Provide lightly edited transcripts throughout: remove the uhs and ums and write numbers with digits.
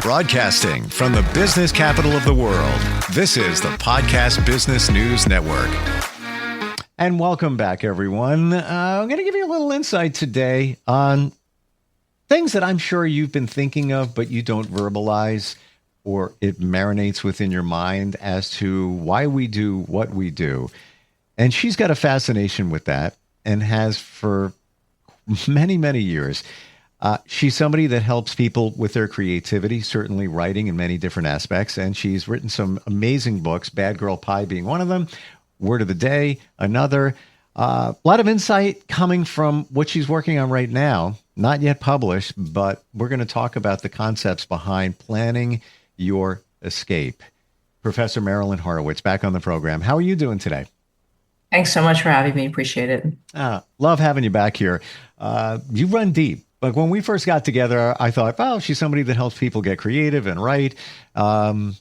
Broadcasting from the business capital of the world, this is the Podcast Business News Network. And welcome back, everyone. I'm going to give you a little insight today on things that I'm sure you've been thinking of, but you don't verbalize, or it marinates within your mind as to why we do what we do. And she's got a fascination with that and has for many, many years. She's somebody that helps people with their creativity, certainly writing in many different aspects. And she's written some amazing books, Bad Girl Pie being one of them, Word of the Day, another. A lot of insight coming from what she's working on right now, not yet published, but we're going to talk about the concepts behind planning your escape. Professor Marilyn Horowitz back on the program. How are you doing today? Thanks so much for having me. Appreciate it. Love having you back here. You run deep. Like when we first got together, I thought, oh, she's somebody that helps people get creative and write, has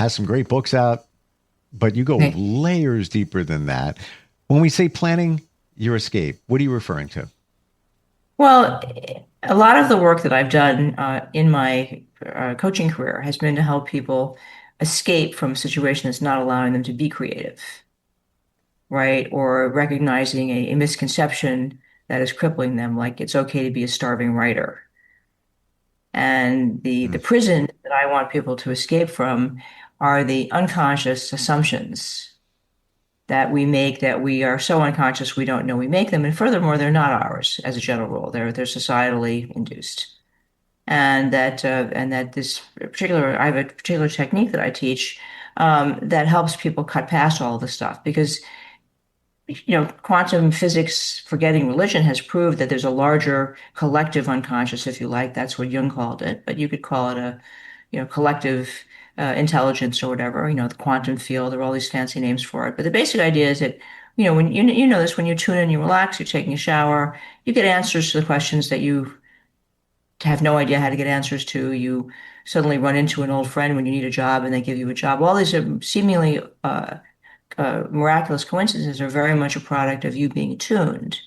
some great books out, but you go layers deeper than that. When we say planning your escape, what are you referring to? Well, a lot of the work that I've done in my coaching career has been to help people escape from a situation that's not allowing them to be creative, right? Or recognizing a misconception that is crippling them, like it's okay to be a starving writer. And the prison that I want people to escape from are the unconscious assumptions that we make, that we are so unconscious we don't know we make them. And furthermore, they're not ours as a general rule. They're societally induced. And that this particular, I have a particular technique that I teach that helps people cut past all of this stuff, because quantum physics, forgetting religion, has proved that there's a larger collective unconscious, if you like. That's what Jung called it, but you could call it a, collective intelligence or whatever. The quantum field. There are all these fancy names for it. But the basic idea is that, when you know this, when you tune in, you relax, you're taking a shower, you get answers to the questions that you have no idea how to get answers to. You suddenly run into an old friend when you need a job, and they give you a job. All these are seemingly miraculous coincidences are very much a product of you being attuned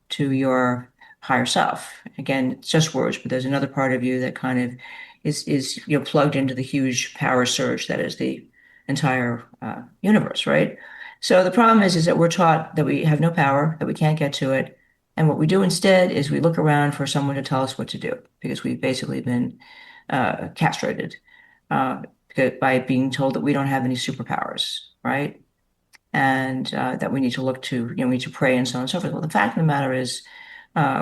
to your higher self. Again, it's just words, but there's another part of you that kind of is plugged into the huge power surge that is the entire universe, right? So the problem is that we're taught that we have no power, that we can't get to it, and what we do instead is we look around for someone to tell us what to do, because we've basically been castrated by being told that we don't have any superpowers, right? And that we need to look to, we need to pray and so on and so forth. Well, the fact of the matter is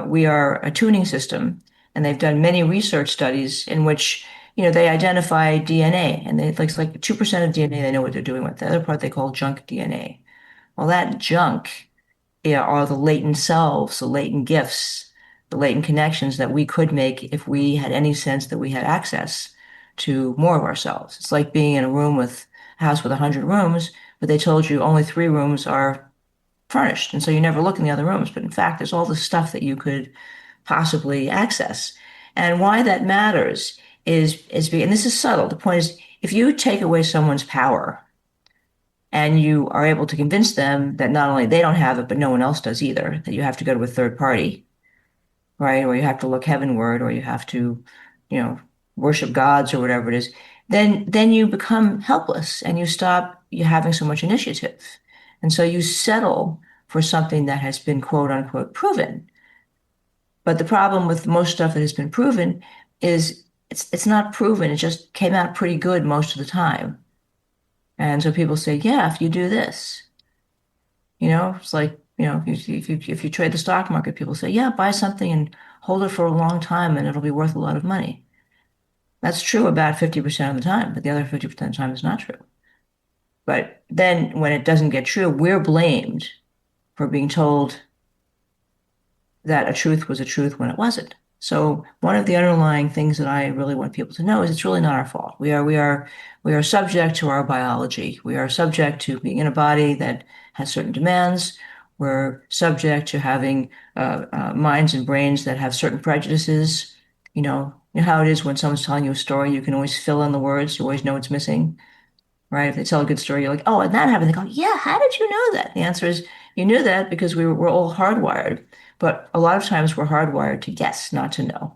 we are a tuning system, and they've done many research studies in which, they identify DNA, and it's like 2% of DNA, they know what they're doing with. The other part they call junk DNA. Well, that junk are the latent selves, the latent gifts, the latent connections that we could make if we had any sense that we had access to more of ourselves. It's like being in a house with 100 rooms, but they told you only 3 rooms are furnished. And so you never look in the other rooms. But in fact, there's all this stuff that you could possibly access. And why that matters is and this is subtle. The point is, if you take away someone's power and you are able to convince them that not only they don't have it, but no one else does either, that you have to go to a third party, right? Or you have to look heavenward, or you have to, worship gods or whatever it is, then you become helpless and you stop having so much initiative. And so you settle for something that has been quote unquote proven. But the problem with most stuff that has been proven is it's not proven. It just came out pretty good most of the time. And so people say, yeah, if you do this, it's like, if you trade the stock market, people say, yeah, buy something and hold it for a long time and it'll be worth a lot of money. That's true about 50% of the time, but the other 50% of the time is not true. But then when it doesn't get true, we're blamed for being told that a truth was a truth when it wasn't. So one of the underlying things that I really want people to know is it's really not our fault. We are subject to our biology. We are subject to being in a body that has certain demands. We're subject to having minds and brains that have certain prejudices. You know how it is when someone's telling you a story, you can always fill in the words. You always know what's missing, right? If they tell a good story, you're like, oh, and that happened. They go, yeah, how did you know that? The answer is you knew that because we're all hardwired. But a lot of times we're hardwired to guess, not to know.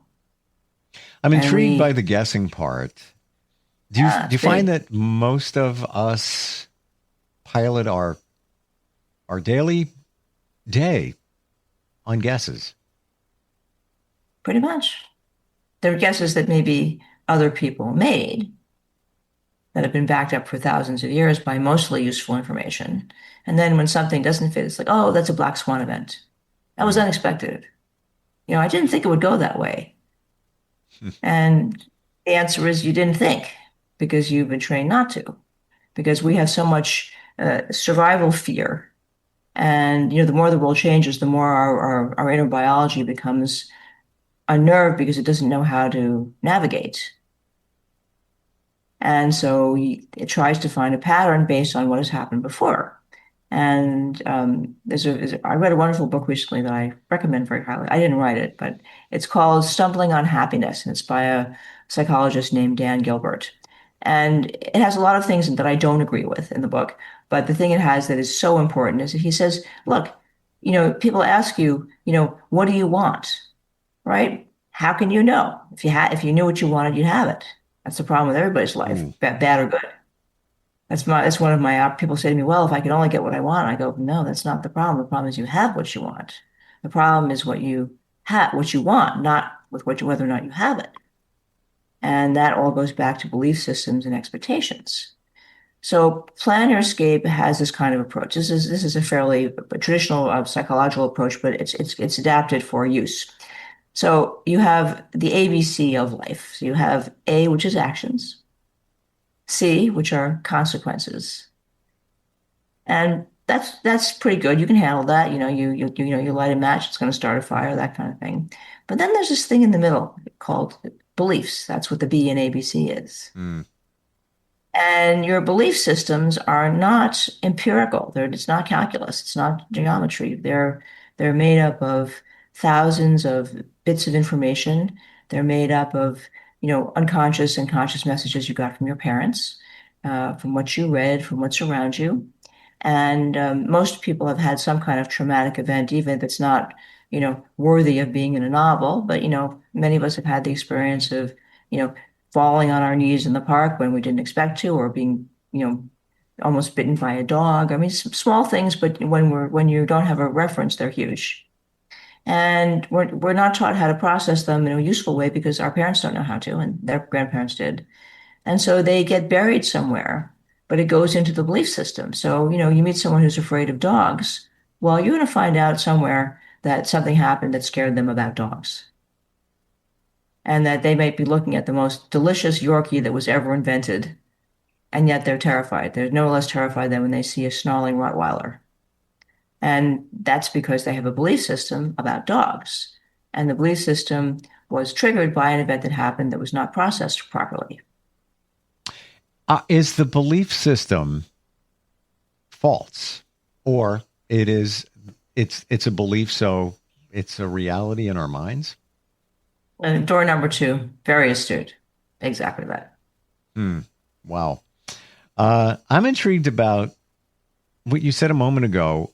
I'm And intrigued by the guessing part. Do you it's find big, that most of us pilot our daily day on guesses? pretty much. There are guesses that maybe other people made that have been backed up for thousands of years by mostly useful information. And then when something doesn't fit, it's like, oh, that's a black swan event. That was Mm. unexpected. I didn't think it would go that way. And the answer is you didn't think because you've been trained not to, because we have so much survival fear. And the more the world changes, the more our inner biology becomes unnerved because it doesn't know how to navigate. And so it tries to find a pattern based on what has happened before. And I read a wonderful book recently that I recommend very highly. I didn't write it, but it's called Stumbling on Happiness, and it's by a psychologist named Dan Gilbert. And it has a lot of things that I don't agree with in the book, but the thing it has that is so important is that he says, look, people ask you, what do you want, right? How can you know? If you knew what you wanted, you'd have it. That's the problem with everybody's life, Ooh. bad or good. That's one of my people say to me, well, if I could only get what I want, I go, no, that's not the problem. The problem is you have what you want. The problem is what you want, not with whether or not you have it. And that all goes back to belief systems and expectations. So Plan Your Escape has this kind of approach. This is a fairly traditional psychological approach, but it's adapted for use. So you have the ABC of life. So you have A, which is actions, C, which are consequences. And that's pretty good. You can handle that. You light a match, it's going to start a fire, that kind of thing. But then there's this thing in the middle called beliefs. That's what the B in ABC is. Mm. And your belief systems are not empirical. It's not calculus. It's not geometry. They're made up of thousands of bits of information. They're made up of, unconscious and conscious messages you got from your parents, from what you read, from what's around you. And most people have had some kind of traumatic event, even if it's not, worthy of being in a novel. But, many of us have had the experience of, falling on our knees in the park when we didn't expect to, or being, almost bitten by a dog. I mean, small things, but when you don't have a reference, they're huge. And we're not taught how to process them in a useful way because our parents don't know how to, and their grandparents did. And so they get buried somewhere, but it goes into the belief system. So, you meet someone who's afraid of dogs. Well, you're going to find out somewhere that something happened that scared them about dogs. And that they might be looking at the most delicious Yorkie that was ever invented, and yet they're terrified. They're no less terrified than when they see a snarling Rottweiler. And that's because they have a belief system about dogs. And the belief system was triggered by an event that happened that was not processed properly. Is the belief system false, or it's a belief, so it's a reality in our minds? Door number two, very astute. Exactly that. Wow. I'm intrigued about what you said a moment ago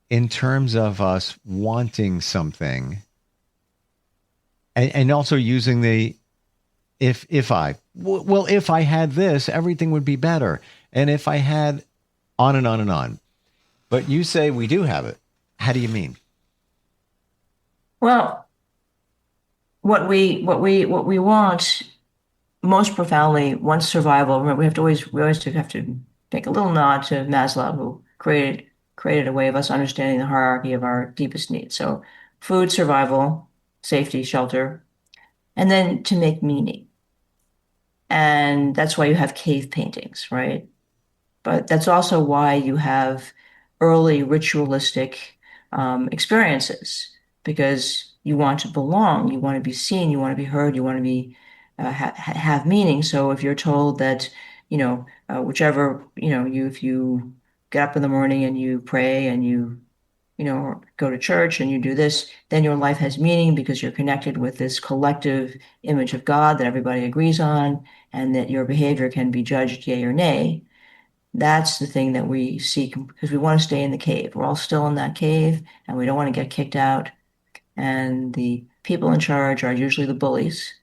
in terms of us wanting something, and also using the if I had this, everything would be better. And if I had on and on and on. But you say we do have it. How do you mean? Well, what we want most profoundly, once survival, remember, we always have to take a little nod to Maslow, who created a way of us understanding the hierarchy of our deepest needs. So food, survival, safety, shelter, and then to make meaning. And that's why you have cave paintings, right? But that's also why you have early ritualistic experiences, because you want to belong, you want to be seen, you want to be heard, you want to be have meaning. So if you're told that, whichever, if you get up in the morning and you pray and you go to church and you do this, then your life has meaning because you're connected with this collective image of God that everybody agrees on, and that your behavior can be judged yay or nay. That's the thing that we seek because we want to stay in the cave. We're all still in that cave and we don't want to get kicked out. And the people in charge are usually the bullies.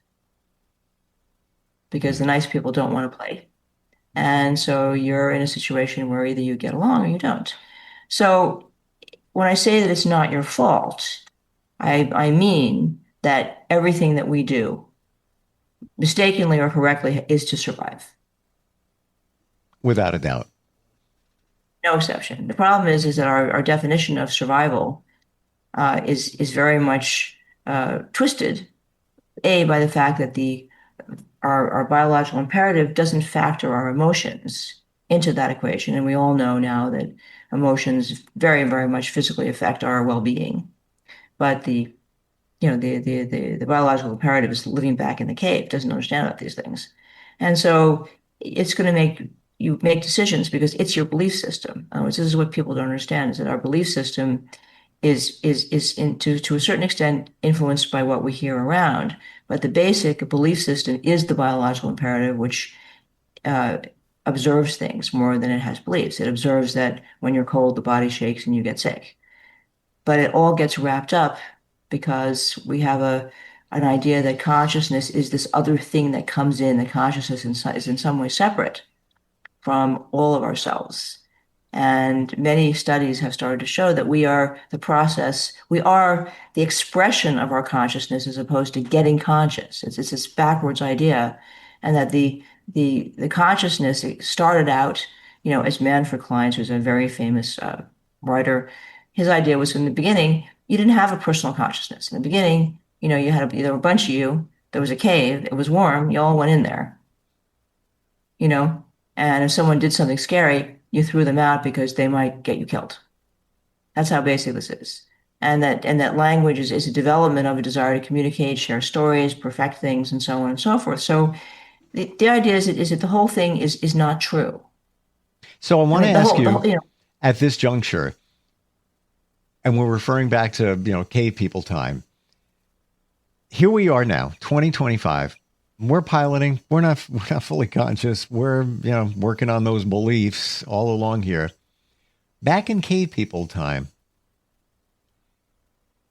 because the nice people don't want to play. And so you're in a situation where either you get along or you don't. So when I say that it's not your fault, I mean that everything that we do, mistakenly or correctly, is to survive. Without a doubt. No exception. The problem is that our definition of survival is very much twisted, by the fact that our biological imperative doesn't factor our emotions into that equation. And we all know now that emotions very, very much physically affect our well-being. But the biological imperative is living back in the cave, doesn't understand about these things. And so it's going to make you make decisions because it's your belief system. This is what people don't understand, is that our belief system is to a certain extent influenced by what we hear around. But the basic belief system is the biological imperative, which observes things more than it has beliefs. It observes that when you're cold, the body shakes and you get sick. But it all gets wrapped up because we have an idea that consciousness is this other thing that comes in, that consciousness is in some way separate from all of ourselves. And many studies have started to show that we are the process, we are the expression of our consciousness as opposed to getting conscious. It's this backwards idea. And that the consciousness started out, as Manfred Klein, who's a very famous writer, his idea was in the beginning, you didn't have a personal consciousness. In the beginning, you had there were a bunch of you, there was a cave, it was warm, you all went in there, and if someone did something scary, you threw them out because they might get you killed. That's how basic this is. And that language is a development of a desire to communicate, share stories, perfect things, and so on and so forth. So the idea is that the whole thing is not true. So I want to ask you, at this juncture, and we're referring back to, cave people time. Here we are now, 2025. We're piloting. We're not fully conscious. We're, working on those beliefs all along here. Back in cave people time,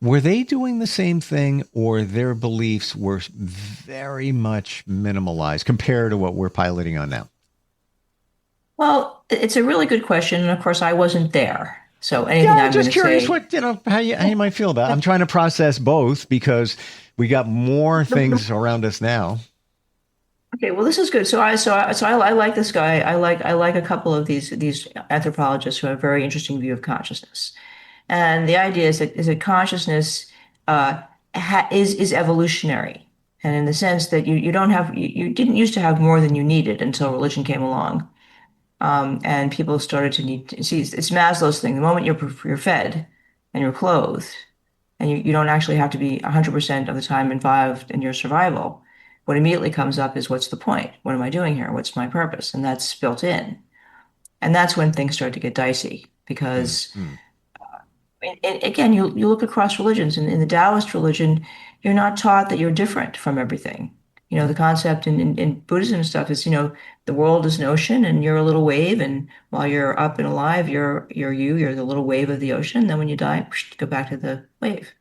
were they doing the same thing, or their beliefs were very much minimalized compared to what we're piloting on now? Well, it's a really good question. And of course, I wasn't there. So anything I'm just curious say, what, how you might feel about it. I'm trying to process both because we got more things around us now. Okay, well, this is good. So I like this guy. I like a couple of these anthropologists who have a very interesting view of consciousness. And the idea is that consciousness is evolutionary, and in the sense that you didn't used to have more than you needed until religion came along. And people started to need to see, it's Maslow's thing. The moment you're fed and you're clothed, and you don't actually have to be 100% of the time involved in your survival, what immediately comes up is, what's the point? What am I doing here? What's my purpose? And that's built in. And that's when things start to get dicey because, again, you look across religions, and in the Taoist religion, you're not taught that you're different from everything. The concept in Buddhism and stuff is, the world is an ocean and you're a little wave. And while you're up and alive, you're the little wave of the ocean. Then when you die, go back to the wave.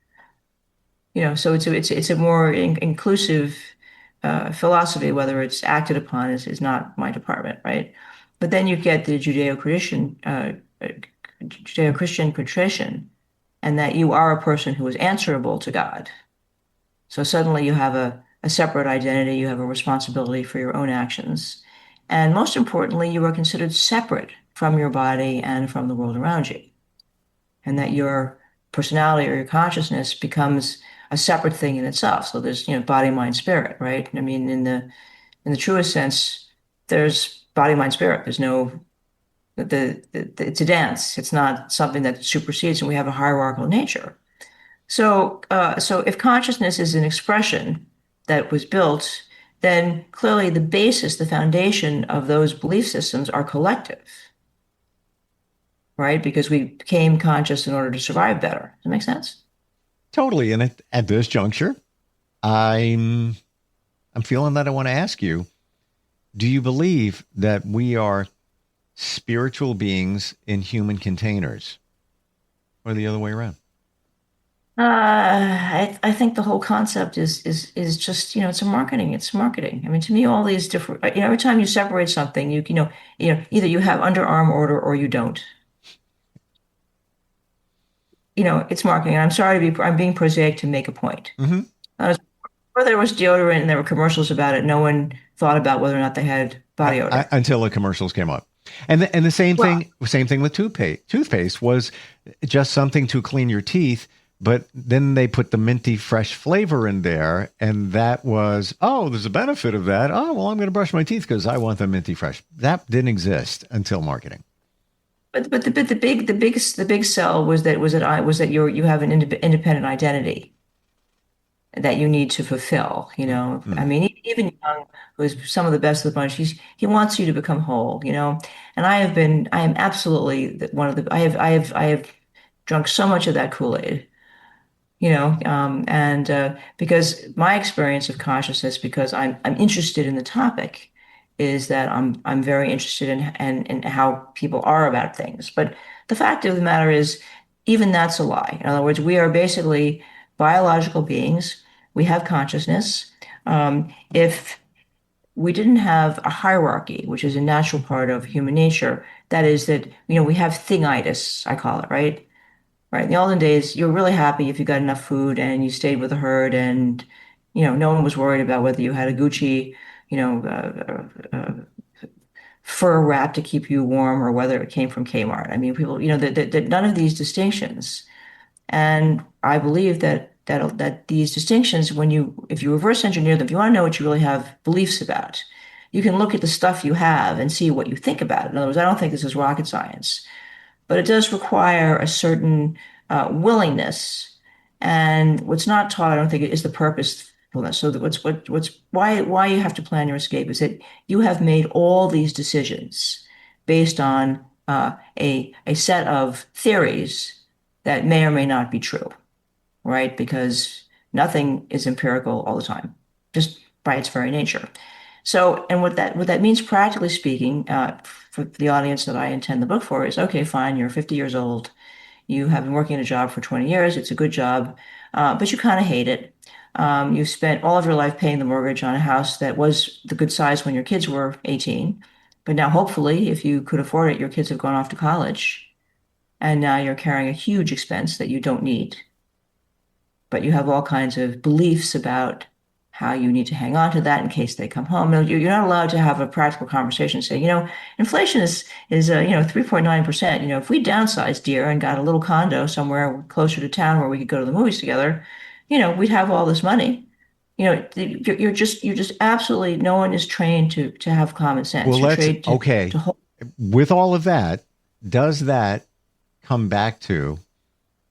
So it's a more inclusive philosophy. Whether it's acted upon is not my department, right? But then you get the Judeo-Christian tradition, and that you are a person who is answerable to God. So suddenly you have a separate identity, you have a responsibility for your own actions. And most importantly, you are considered separate from your body and from the world around you. And that your personality or your consciousness becomes a separate thing in itself. So there's, body, mind, spirit, right? I mean, in the truest sense, there's body, mind, spirit. There's no, it's a dance. It's not something that supersedes, and we have a hierarchical nature. So if consciousness is an expression that was built, then clearly the basis, the foundation of those belief systems are collective, right? Because we became conscious in order to survive better. Does that make sense? Totally. And at this juncture, I'm feeling that I want to ask you, do you believe that we are spiritual beings in human containers, or the other way around? I think the whole concept is just, it's a marketing. It's marketing. I mean, to me, all these different, every time you separate something, either you have underarm order or you don't. It's marketing. And I'm being prosaic to make a point. Hmm. Whether there was deodorant and there were commercials about it, no one thought about whether or not they had body odor. Until the commercials came up. And the Well, same thing with toothpaste. Toothpaste was just something to clean your teeth, but then they put the minty fresh flavor in there, and that was, oh, there's a benefit of that. Oh, well, I'm going to brush my teeth because I want the minty fresh. That didn't exist until marketing. but the big sell was that you have an independent identity that you need to fulfill, I Mm. mean, even Young, who is some of the best of the bunch, he wants you to become whole. And I am absolutely one of the, I have drunk so much of that Kool-Aid, and because my experience of consciousness, because I'm interested in the topic, is that I'm very interested in how people are about things. But the fact of the matter is, even that's a lie. In other words, we are basically biological beings. We have consciousness. If we didn't have a hierarchy, which is a natural part of human nature, that is that, we have thingitis, I call it, right? Right. In the olden days, you were really happy if you got enough food and you stayed with the herd, and no one was worried about whether you had a Gucci, fur wrap to keep you warm, or whether it came from Kmart. I mean, people, that none of these distinctions. And I believe that these distinctions, if you reverse engineer them, if you want to know what you really have beliefs about, you can look at the stuff you have and see what you think about it. In other words, I don't think this is rocket science, but it does require a certain willingness. And what's not taught, I don't think, is the purposefulness. So that why you have to plan your escape is that you have made all these decisions based on a set of theories that may or may not be true, right? Because nothing is empirical all the time, just by its very nature. So, and what that means, practically speaking, for the audience that I intend the book for, is okay, fine, you're 50 years old, you have been working a job for 20 years, it's a good job, but you kind of hate it. You've spent all of your life paying the mortgage on a house that was the good size when your kids were 18, but now hopefully, if you could afford it, your kids have gone off to college, and now you're carrying a huge expense that you don't need, but you have all kinds of beliefs about how you need to hang on to that in case they come home. No, you're not allowed to have a practical conversation saying, inflation is 3.9%. If we downsized, dear, and got a little condo somewhere closer to town where we could go to the movies together, we'd have all this money. You're just absolutely, no one is trained to have common Well, sense. You're trained to okay. to hold. With all of that, does that come back to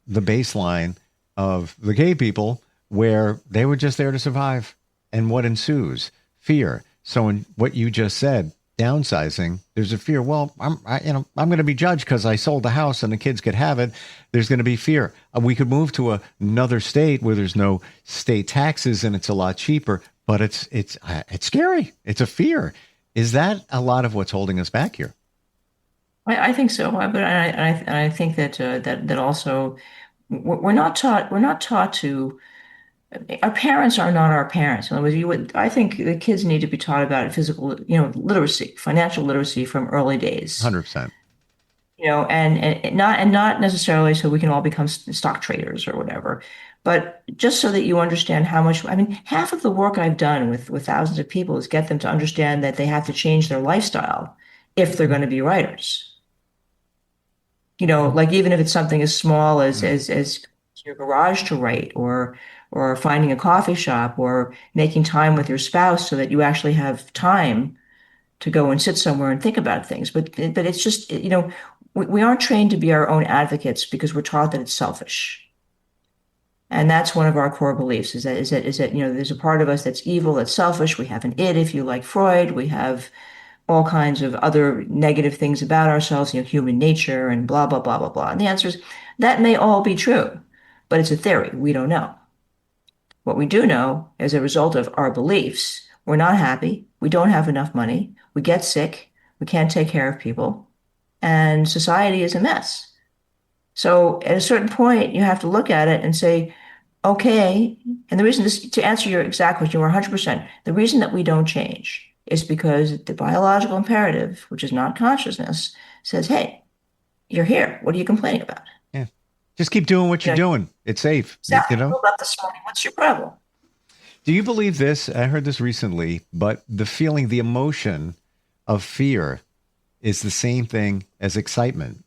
the baseline of the gay people where they were just there to survive? And what ensues? Fear. So in what you just said, downsizing, there's a fear. Well, I'm going to be judged because I sold the house and the kids could have it. There's going to be fear. We could move to another state where there's no state taxes and it's a lot cheaper, but it's scary. It's a fear. Is that a lot of what's holding us back here? I think so, but I think that also we're not taught to. Our parents are not our parents. In other words, I think the kids need to be taught about physical, literacy, financial literacy from early days. 100%. And not necessarily so we can all become stock traders or whatever, but just so that you understand how much. I mean, half of the work I've done with thousands of people is get them to understand that they have to change their lifestyle if they're going to be writers. Like even if it's something as small as your garage to write, or finding a coffee shop, or making time with your spouse so that you actually have time to go and sit somewhere and think about things. But it's just, we aren't trained to be our own advocates because we're taught that it's selfish. And that's one of our core beliefs is that there's a part of us that's evil, that's selfish. We have an id, if you like Freud. We have all kinds of other negative things about ourselves, human nature and blah, blah, blah, blah, blah. And the answer is that may all be true, but it's a theory. We don't know. What we do know, as a result of our beliefs, we're not happy. We don't have enough money. We get sick. We can't take care of people. And society is a mess. So at a certain point, you have to look at it and say, okay, and the reason this, to answer your exact question, you're 100%, the reason that we don't change is because the biological imperative, which is not consciousness, says, hey, you're here. What are you complaining about? Yeah. Just keep doing what You you're know, doing. It's safe. exactly. I woke up this morning. What's your problem? Do you believe this? I heard this recently, but the feeling, the emotion of fear is the same thing as excitement.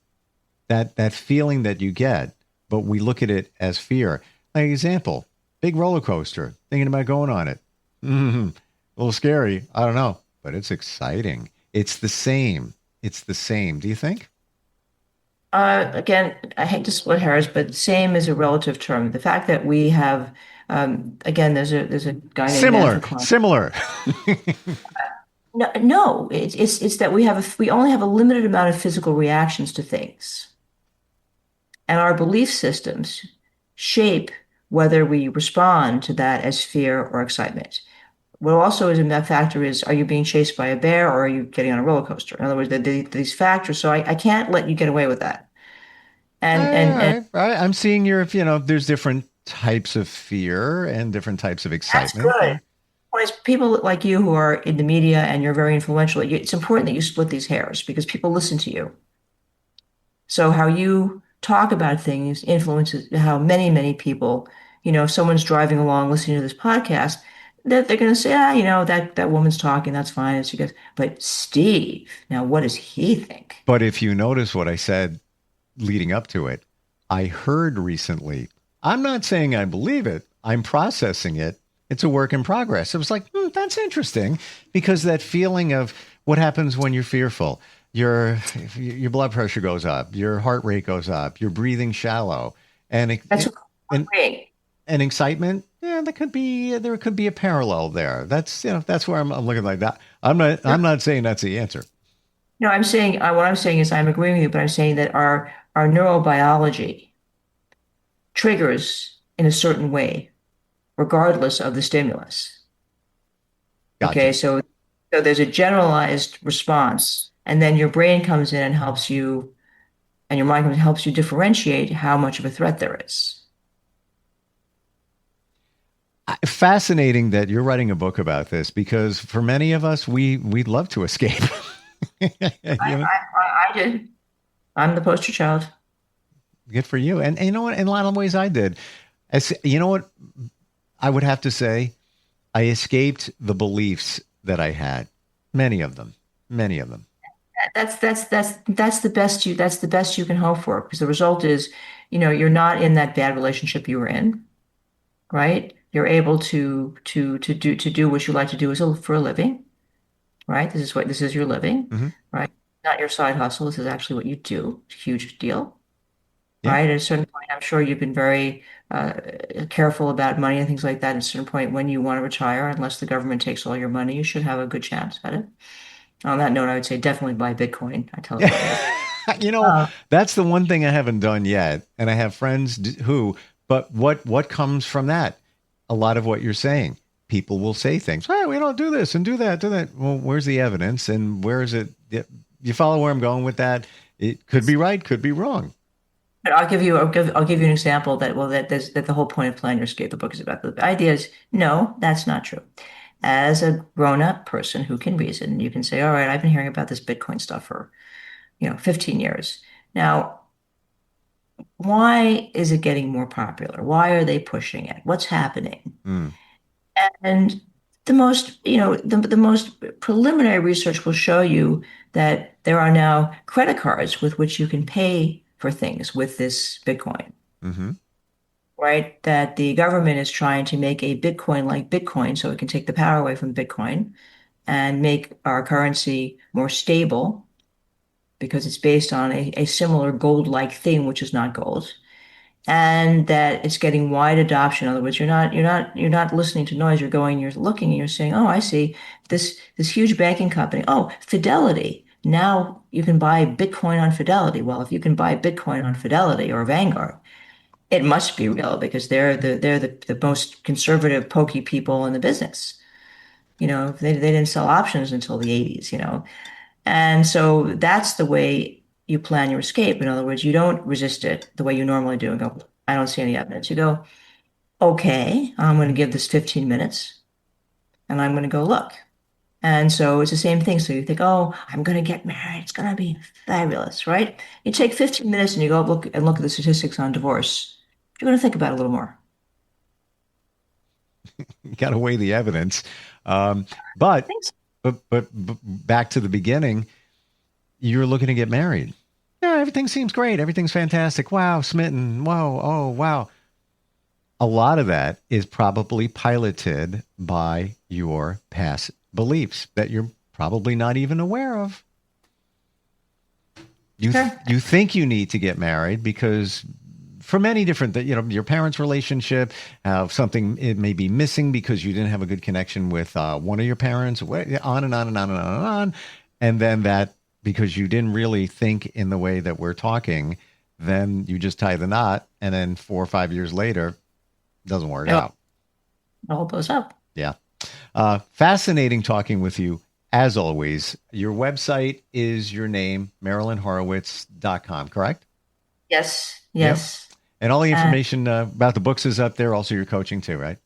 That feeling that you get, but we look at it as fear. Like example, big roller coaster, thinking about going on it. A little scary. I don't know, but it's exciting. It's the same. It's the same. Do you think? Again, I hate to split hairs, but same is a relative term. The fact that we have, again, there's a guy named Matthew Similar. Klein. Similar. No, no, it's that we only have a limited amount of physical reactions to things, and our belief systems shape whether we respond to that as fear or excitement. What also is in that factor is, are you being chased by a bear or are you getting on a roller coaster? In other words, these factors. So I can't let you get away with that. And All right. I'm seeing there's different types of fear and different types of that's excitement. good. When it's people like you who are in the media and you're very influential, it's important that you split these hairs because people listen to you. So how you talk about things influences how many people, if someone's driving along listening to this podcast, that they're going to say, that woman's talking, that's fine. And she goes, but Steve, now what does he think? But if you notice what I said leading up to it, I heard recently, I'm not saying I believe it, I'm processing it. It's a work in progress. It was like, that's interesting, because that feeling of what happens when you're fearful, your blood pressure goes up, your heart rate goes up, you're breathing shallow, and That's what I'm saying. and excitement. Yeah, there could be a parallel there. That's where I'm looking like that. I'm not saying that's the answer. No, I'm saying what I'm saying is I'm agreeing with you, but I'm saying that our neurobiology triggers in a certain way, regardless of the stimulus. Gotcha. Okay, so there's a generalized response, and then your brain comes in and helps you, and your mind comes and helps you differentiate how much of a threat there is. Fascinating that you're writing a book about this, because for many of us, we'd love to escape. I did. I'm the poster child. Good for you. And you know what? In a lot of ways, I did. You know what? I would have to say, I escaped the beliefs that I had. Many of them. Many of them. That's the best you can hope for, because the result is, you're not in that bad relationship you were in, right? You're able to do what you like to do for a living, right? This is your living, Mm-hmm. right? Not your side hustle. This is actually what you do. It's a huge deal, Yeah. right? At a certain point, I'm sure you've been very careful about money and things like that. At a certain point, when you want to retire, unless the government takes all your money, you should have a good chance at it. On that note, I would say definitely buy Bitcoin. I tell you. That's the one thing I haven't done yet. And I have friends but what comes from that? A lot of what you're saying. People will say things. Hey, we don't do this and do that, do that. Well, where's the evidence and where is it? You follow where I'm going with that? It could be right, could be wrong. But I'll give you an example that the whole point of Plan Your Escape, the book, is about. The idea is, no, that's not true. As a grown-up person who can reason, you can say, all right, I've been hearing about this Bitcoin stuff for 15 years. Now, why is it getting more popular? Why are they pushing it? What's happening? Mm. And the most preliminary research will show you that there are now credit cards with which you can pay for things with this Bitcoin. Mm-hmm. Right? That the government is trying to make a Bitcoin like Bitcoin so it can take the power away from Bitcoin and make our currency more stable, because it's based on a similar gold-like thing, which is not gold. And that it's getting wide adoption. In other words, you're not listening to noise. You're looking and you're saying, oh, I see this huge banking company. Oh, Fidelity. Now you can buy Bitcoin on Fidelity. Well, if you can buy Bitcoin on Fidelity or Vanguard, it must be real, because they're the most conservative, pokey people in the business. They didn't sell options until the 80s, And so that's the way you plan your escape. In other words, you don't resist it the way you normally do and go, I don't see any evidence. You go, okay, I'm going to give this 15 minutes and I'm going to go look. And so it's the same thing. So you think, oh, I'm going to get married. It's going to be fabulous, right? You take 15 minutes and you go look at the statistics on divorce. You're going to think about it a little more. You got to weigh the evidence. But back to the beginning, you're looking to get married. Yeah, everything seems great. Everything's fantastic. Wow, smitten. Whoa, oh, wow. A lot of that is probably piloted by your past beliefs that you're probably not even aware of. You think you need to get married because for many different, your parents' relationship, something it may be missing because you didn't have a good connection with one of your parents, on and on and on and on and on. And then that, because you didn't really think in the way that we're talking, then you just tie the knot. And then 4 or 5 years later, it doesn't work out. It all blows up. Yeah. Fascinating talking with you, as always. Your website is your name, MarilynHorowitz.com, correct? Yes. Yep. And all the information about the books is up there. Also, your coaching too, right?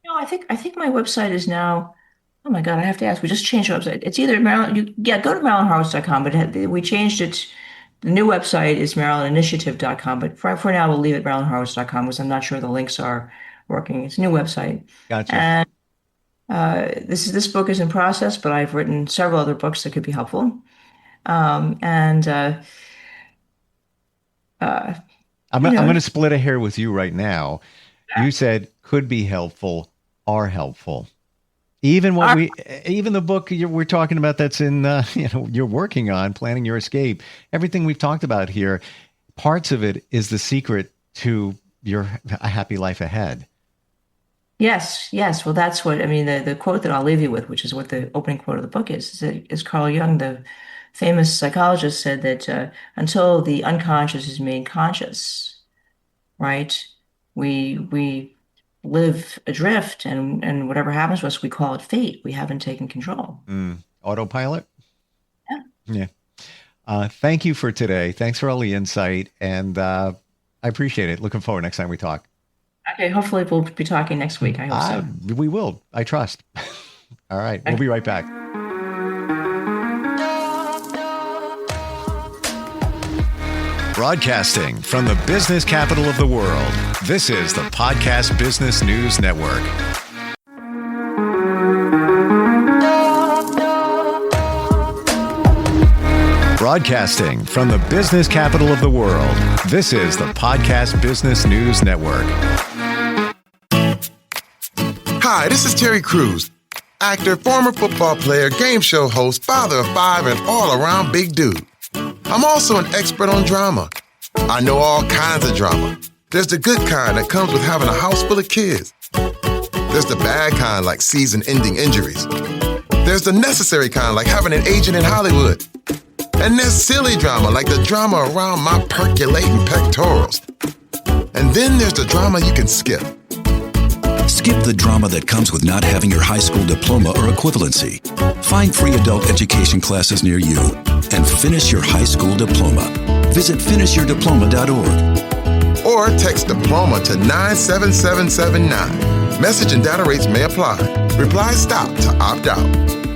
No, I think my website is now. Oh my God, I have to ask. We just changed the website. It's either Marilyn. Go to MarilynHorowitz.com, but we changed it. The new website is MarilynInitiative.com, but for now we'll leave it MarilynHorowitz.com because I'm not sure the links are working. It's a new website. Gotcha. And this book is in process, but I've written several other books that could be helpful. I'm going to split a hair with you right now. You said could be helpful, are helpful. Even the book we're talking about that's in, you're working on, Planning Your Escape. Everything we've talked about here, parts of it is the secret to a happy life ahead. Yes. Well, that's what, the quote that I'll leave you with, which is what the opening quote of the book is Carl Jung, the famous psychologist, said that until the unconscious is made conscious, right, we live adrift, and whatever happens to us, we call it fate. We haven't taken control. Autopilot? Yeah. Thank you for today. Thanks for all the insight, and I appreciate it. Looking forward next time we talk. Okay, hopefully we'll be talking next week. I hope so. We will. I trust. All right. We'll be right back. Broadcasting from the business capital of the world, this is the Podcast Business News Network. Broadcasting from the business capital of the world, this is the Podcast Business News Network. Hi, this is Terry Crews, actor, former football player, game show host, father of 5, and all-around big dude. I'm also an expert on drama. I know all kinds of drama. There's the good kind that comes with having a house full of kids. There's the bad kind like season-ending injuries. There's the necessary kind like having an agent in Hollywood. And there's silly drama like the drama around my percolating pectorals. And then there's the drama you can skip. Skip the drama that comes with not having your high school diploma or equivalency. Find free adult education classes near you and finish your high school diploma. Visit finishyourdiploma.org. Or text diploma to 97779. Message and data rates may apply. Reply STOP to opt out.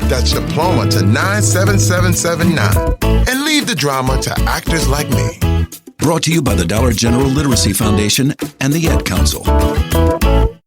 That's diploma to 97779. And leave the drama to actors like me. Brought to you by the Dollar General Literacy Foundation and the Ad Council.